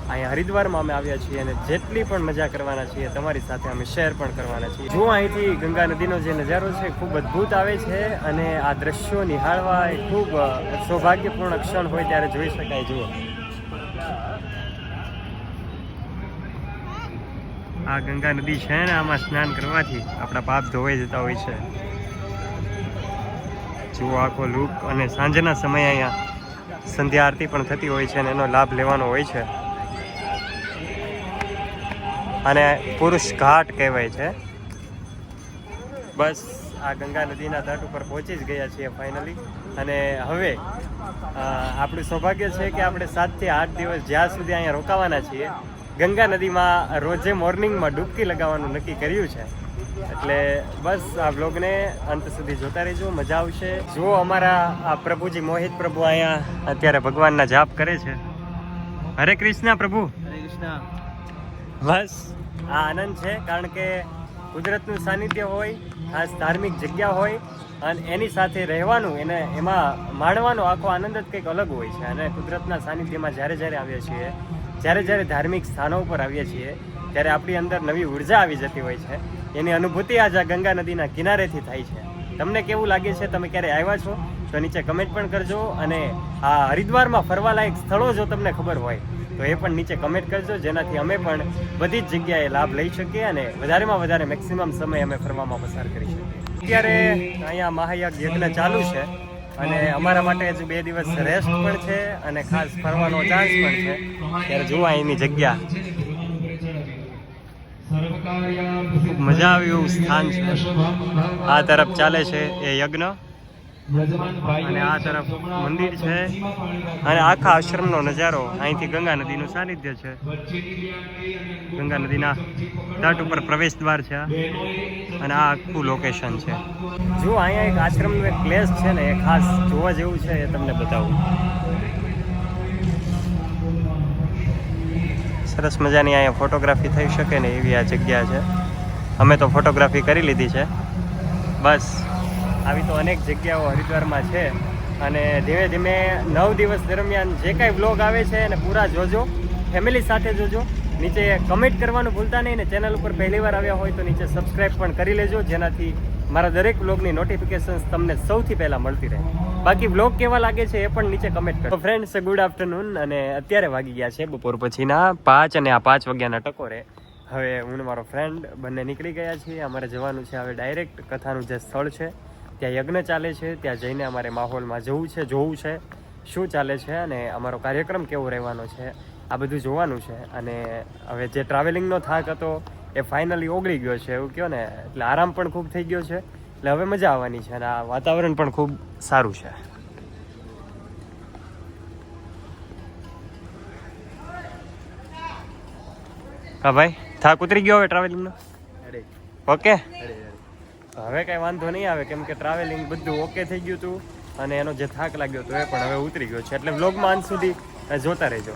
અહીંયા હરિદ્વારમાં અમે આવ્યા છીએ અને જેટલી પણ મજા કરવાના છીએ તમારી સાથે અમે શેર પણ કરવાના છીએ. જો અહીંથી ગંગા નદીનો જે નજારો છે ખૂબ અદ્ભુત આવે છે અને આ દ્રશ્યો નિહાળવા એ ખૂબ સૌભાગ્યપૂર્ણ ક્ષણ હોય ત્યારે જોઈ શકાય. જુઓ આ ગંગા નદી છે ને, આમાં સ્નાન કરવાથી આપણા પાપ ધોવાઈ જતા હોય છે. જુઓ આખો લુક, અને સાંજના સમયે અહીંયા સંધ્યા આરતી પણ થતી હોય છે અને એનો લાભ લેવાનો હોય છે. અને પુરુષ ઘાટ કહેવાય છે. બસ આ ગંગા નદીના તટ ઉપર પહોંચી જ ગયા છીએ ફાઇનલી. અને હવે આપણું સૌભાગ્ય છે કે આપણે 7 થી 8 દિવસ જ્યાં સુધી અહીંયા રોકાવાના છીએ, ગંગા નદીમાં રોજે મોર્નિંગમાં ડૂબકી લગાવવાનું નક્કી કર્યું છે. એટલે બસ આ બ્લોગને અંત સુધી જોતા રહેજો, મજા આવશે. જો અમારા આ પ્રભુજી મોહિત પ્રભુ અહીંયા અત્યારે ભગવાનના જાપ કરે છે. હરે કૃષ્ણ પ્રભુ. હરે કૃષ્ણ. બસ આ આનંદ છે, કારણ કે કુદરતનું સાનિધ્ય હોય, ખાસ ધાર્મિક જગ્યા હોય અને એની સાથે રહેવાનું, એને એમાં માણવાનો આખો આનંદ જ કંઈક અલગ હોય છે. અને કુદરતના સાનિધ્યમાં જ્યારે આવીએ છીએ, જ્યારે ધાર્મિક સ્થાનો ઉપર આવીએ છીએ, ત્યારે આપણી અંદર નવી ઉર્જા આવી જતી હોય છે. એની અનુભૂતિ આજ આ ગંગા નદીના કિનારેથી થાય છે. તમને કેવું લાગે છે? તમે ક્યારે આવ્યા છો તો નીચે કમેન્ટ પણ કરજો. અને આ હરિદ્વારમાં ફરવાલાયક સ્થળો જો તમને ખબર હોય તો એ પણ નીચે કમેન્ટ કરજો, જેનાથી અમે પણ બધી જ જગ્યાએ લાભ લઈ શકીએ અને વધારેમાં વધારે મેક્સિમમ સમય અમે ફરવામાં પસાર કરી શકીએ. અત્યારે અહીંયા મહાયજ્ઞ ચાલુ છે અને અમારા માટે હજુ 2 દિવસ રેસ્ટ પણ છે અને ખાસ ફરવાનો ચાન્સ પણ છે. ત્યારે જોવા એની જગ્યા ખૂબ મજા આવી એવું સ્થાન છે. આ તરફ ચાલે છે એ યજ્ઞ અને આ તરફ મંદિર છે અને આખા આશ્રમનો નજારો. અહીંથી ગંગા નદીનું સાનિધ્ય છે. ગંગા નદીના તટ ઉપર પ્રવેશ દ્વાર છે અને આ આખું લોકેશન છે. જો અહીંયા એક આશ્રમનું એક પ્લેસ છે ને, એ ખાસ જોવા જેવું છે, એ તમને બતાવું. સરસ મજાની અહીંયા ફોટોગ્રાફી થઈ શકે ને એવી આ જગ્યા છે. અમે તો ફોટોગ્રાફી કરી લીધી છે. બસ આવી તો અનેક જગ્યાઓ હરિદ્વારમાં છે અને ધીમે ધીમે 9 દિવસ દરમિયાન જે કાંઈ બ્લોગ આવે છે એને પૂરા જોજો, ફેમિલી સાથે જોજો. નીચે કમેન્ટ કરવાનું ભૂલતા નહીં ને ચેનલ ઉપર પહેલી વાર આવ્યા હોય તો નીચે સબસ્ક્રાઈબ પણ કરી લેજો, જેનાથી મારા દરેક બ્લોગની નોટિફિકેશન્સ તમને સૌથી પહેલાં મળતી રહે. બાકી બ્લોગ કેવા લાગે છે એ પણ નીચે કમેન્ટ કરો. Friends, good afternoon. અને અત્યારે વાગી ગયા છે બપોર પછીના 5 અને આ 5 વાગ્યાના ટકોરે. હવે હું મારો ફ્રેન્ડ બંને નીકળી ગયા છીએ. અમારે જવાનું છે હવે ડાયરેક્ટ કથાનું જે સ્થળ છે ત્યાં યજ્ઞ ચાલે છે, ત્યાં જઈને અમારે માહોલમાં જવું છે, જોવું છે શું ચાલે છે અને અમારો કાર્યક્રમ કેવો રહેવાનો છે, આ બધું જોવાનું છે. અને હવે જે ટ્રાવેલિંગનો થાક હતો એ ફાઇનલી ઓગળી ગયો છે એવું કહો ને, એટલે આરામ પણ ખૂબ થઈ ગયો છે. એટલે હવે મજા આવવાની છે અને આ વાતાવરણ પણ ખૂબ સારું છે. હા ભાઈ, થાક ઉતરી ગયો હવે ટ્રાવેલિંગનો? ઓકે, હવે કાંઈ વાંધો નહીં આવે, કેમ કે ટ્રાવેલિંગ બધું ઓકે થઈ ગયું હતું અને એનો જે થાક લાગ્યો હતો એ પણ હવે ઉતરી ગયો છે. એટલે વ્લોગમાં અંત સુધી જોતા રહેજો.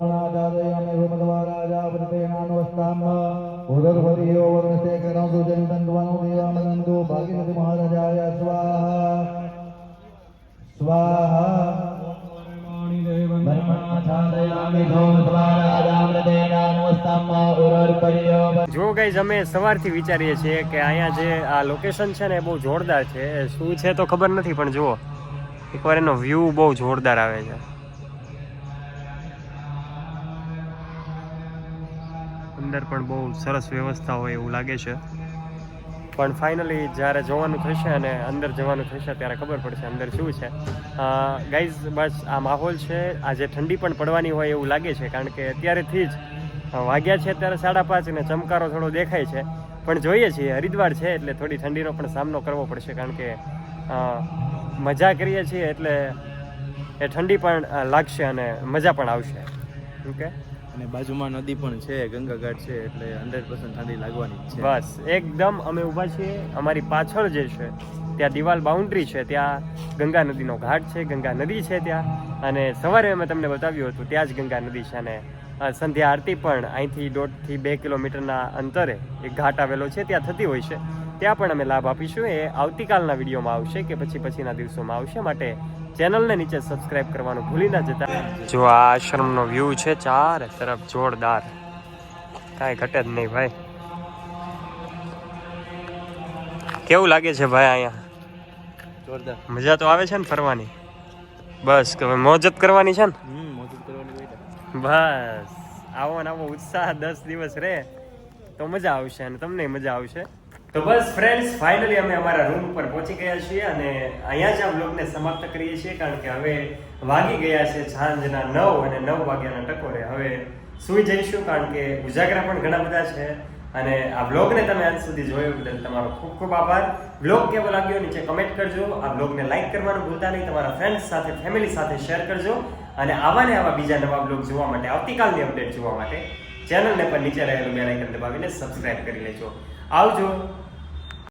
જો ગાઈઝ, અમે સવારથી વિચારીએ છીએ કે અહીંયા જે આ લોકેશન છે ને એ બહુ જોરદાર છે. શું છે તો ખબર નથી, પણ જુઓ એકવાર એનો વ્યૂ બહુ જોરદાર આવે છે. અંદર પણ બહુ સરસ વ્યવસ્થા હોય એવું લાગે છે. પણ ફાઇનલી જ્યારે જોવાનું થશે અને અંદર જવાનું થશે ત્યારે ખબર પડશે અંદર શું છે. ગાઈઝ, બસ આ માહોલ છે. આજે ઠંડી પણ પડવાની હોય એવું લાગે છે, કારણ કે અત્યારેથી જ વાગ્યા છે અત્યારે 5:30 અને ચમકારો થોડો દેખાય છે. પણ જોઈએ છીએ હરિદ્વાર છે એટલે થોડી ઠંડીનો પણ સામનો કરવો પડશે, કારણ કે મજા કરીએ છીએ એટલે એ ઠંડી પણ લાગશે અને મજા પણ આવશે. ઓકે, અને બાજુમાં નદી પણ છે, ગંગા ઘાટ છે, એટલે 100% ઠંડી લાગવાની છે. બસ એકદમ અમે ઊભા છીએ. અમારી પાછળ જે છે ત્યાં દિવાલ બાઉન્ડ્રી છે, ત્યાં ગંગા નદીનો ઘાટ છે, ગંગા નદી છે ત્યાં. અને સવારે અમે તમને બતાવ્યું હતું ત્યાં જ ગંગા નદી છે અને સંધ્યા આરતી પણ અહીંથી 1.5 થી 2 કિલોમીટરના અંતરે એક ઘાટ આવેલો છે ત્યાં થતી હોય છે. ત્યાં પણ અમે લાભ આપીશું. એ આવતીકાલના વિડીયોમાં આવશે કે પછીના દિવસોમાં આવશે, માટે ચેનલને નીચે સબસ્ક્રાઇબ કરવાનું ભૂલી ના જતા. જો આ આશ્રમનો વ્યૂ છે ચારે તરફ જોરદાર, કાંઈ ઘટે જ નહીં ભાઈ. કેવું લાગે છે ભાઈ અહીંયા? જોરદાર. મજા તો આવે છે ને ફરવાની? બસ હવે મોજ જ કરવાની છે ને? મોજૂદ કરવાની બેટા. બસ આવો ને આવો ઉત્સાહ 10 દિવસ રહે તો મજા આવશે અને તમને મજા આવશે. તો બસ ફ્રેન્ડ્સ, ફાઇનલી અમે અમારા રૂમ પર પહોંચી ગયા છીએ અને અહીંયા જ આ બ્લોગને સમાપ્ત કરીએ છીએ, કારણ કે હવે વાગી ગયા છે સાંજના 9 અને 9 વાગ્યાના ટકોરે. હવે સૂઈ જઈશું, કારણ કે ઉજાગરા પણ ઘણા બધા છે. અને આ બ્લોગને તમે આજ સુધી જોયો બદલ તમારો ખૂબ ખૂબ આભાર. બ્લોગ કેવો લાગ્યો નીચે કમેન્ટ કરજો. આ બ્લોગને લાઈક કરવાનું ભૂલતા નહીં. તમારા ફ્રેન્ડ્સ સાથે, ફેમિલી સાથે શેર કરજો. અને આવા ને આવા બીજા નવા બ્લોગ જોવા માટે, આવતીકાલની અપડેટ જોવા માટે ચેનલને પર નીચે રહેલું બેલ આઇકન દબાવીને સબસ્ક્રાઇબ કરી લેજો. આવજો.